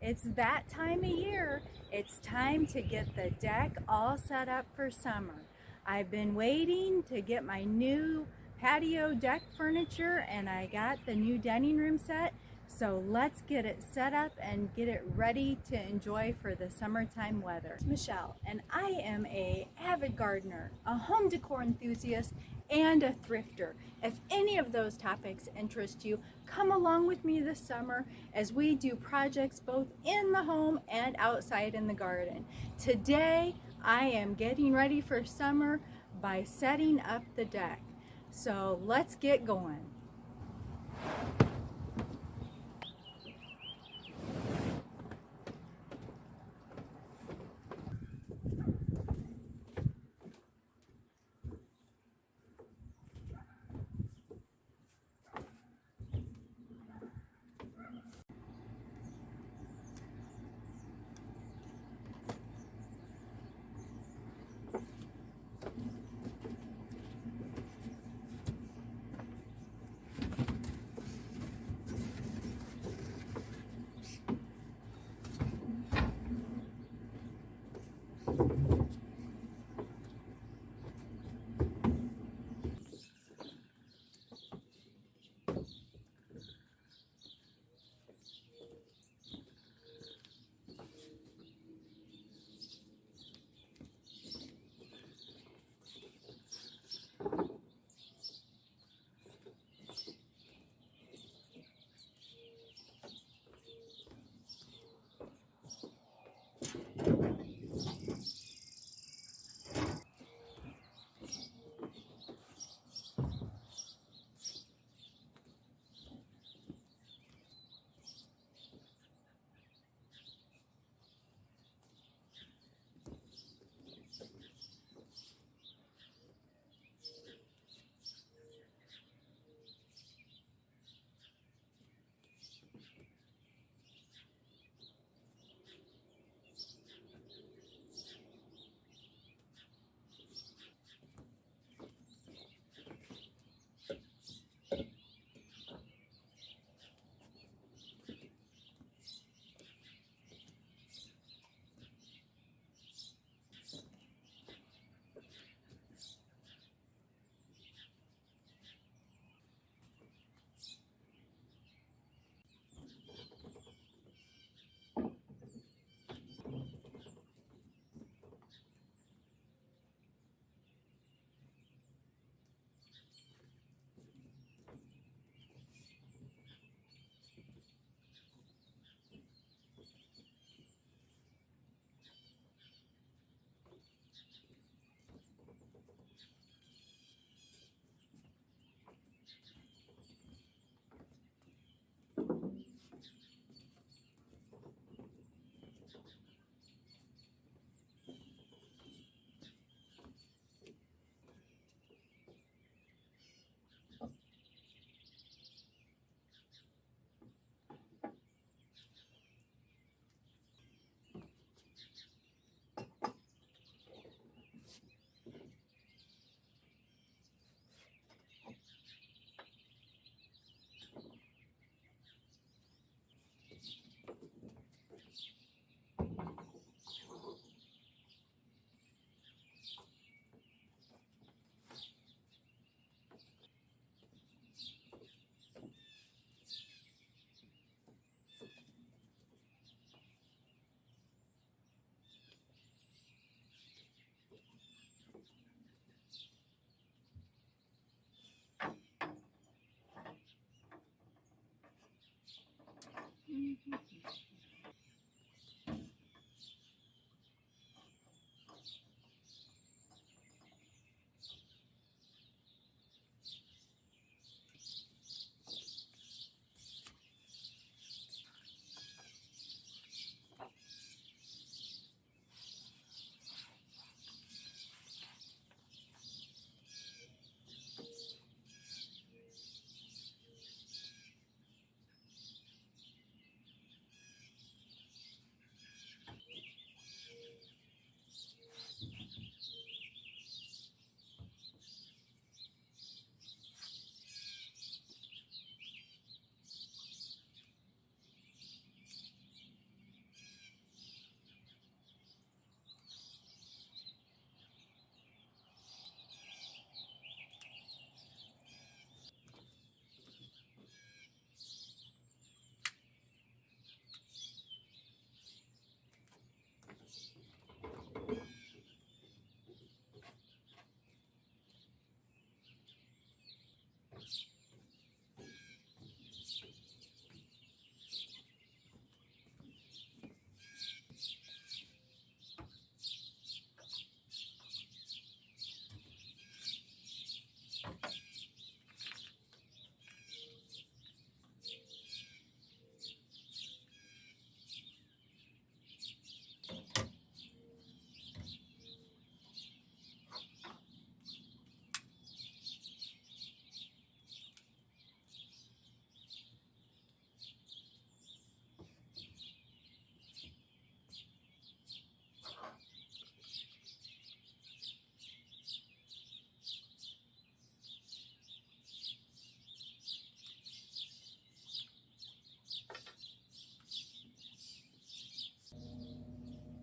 It's that time of year. It's time to get the deck all set up for summer. I've been waiting to get my new patio deck furniture, and I got the new dining room set. So let's get it set up and get it ready to enjoy for the summertime weather. It's Michelle, and I am an avid gardener, a home decor enthusiast, and a thrifter. If any of those topics interest you, come along with me this summer as we do projects both in the home and outside in the garden. Today, I am getting ready for summer by setting up the deck. So let's get going.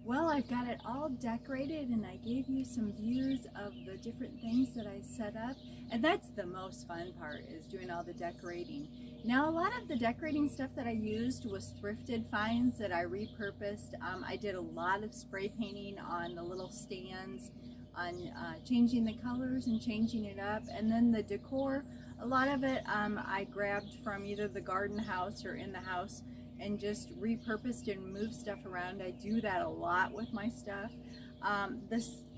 Well, I've got it all decorated and I gave you some views of the different things that I set up. And that's the most fun part, is doing all the decorating. Now, a lot of the decorating stuff that I used was thrifted finds that I repurposed. I did a lot of spray painting on the little stands, on changing the colors and changing it up. And then the decor, a lot of it I grabbed from either the garden house or in the house and just repurposed and moved stuff around. I do that a lot with my stuff.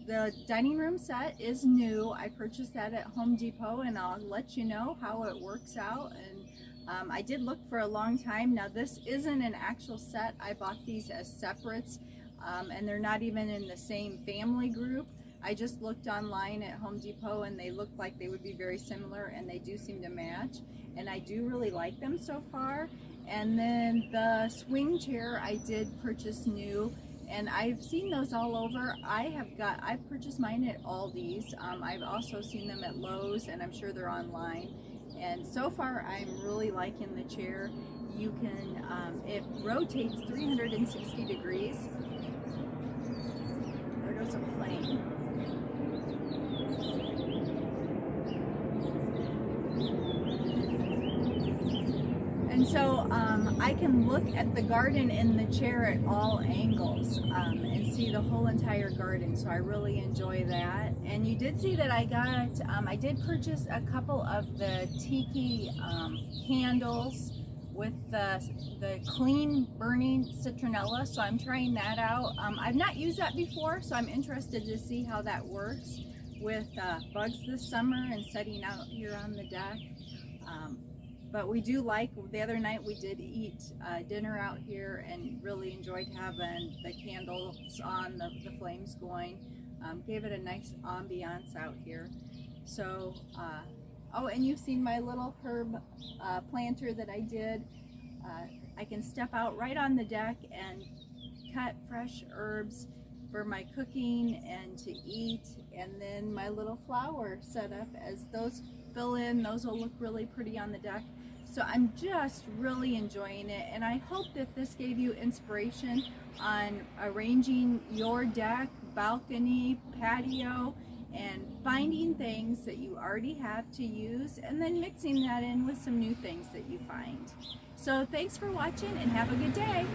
The dining room set is new. I purchased that at Home Depot, and I'll let you know how it works out. And I did look for a long time. Now, this isn't an actual set. I bought these as separates, and they're not even in the same family group. I just looked online at Home Depot and they look like they would be very similar, and they do seem to match, and I do really like them so far. And then the swing chair I did purchase new, and I've seen those all over. I purchased mine at Aldi's. I've also seen them at Lowe's, and I'm sure they're online. And so far I'm really liking the chair. You can, it rotates 360 degrees. There goes a plane. And so I can look at the garden in the chair at all angles and see the whole entire garden. So I really enjoy that. And you did see that I did purchase a couple of the tiki candles with the clean burning citronella. So I'm trying that out. I've not used that before, so I'm interested to see how that works with bugs this summer and setting out here on the deck. But we do like, the other night we did eat dinner out here and really enjoyed having the candles on, the flames going. Gave it a nice ambiance out here. So, oh, and you've seen my little herb planter that I did. I can step out right on the deck and cut fresh herbs for my cooking and to eat. And then my little flower setup, as those fill in, those will look really pretty on the deck. So I'm just really enjoying it, and I hope that this gave you inspiration on arranging your deck, balcony, patio, and finding things that you already have to use and then mixing that in with some new things that you find. So thanks for watching and have a good day.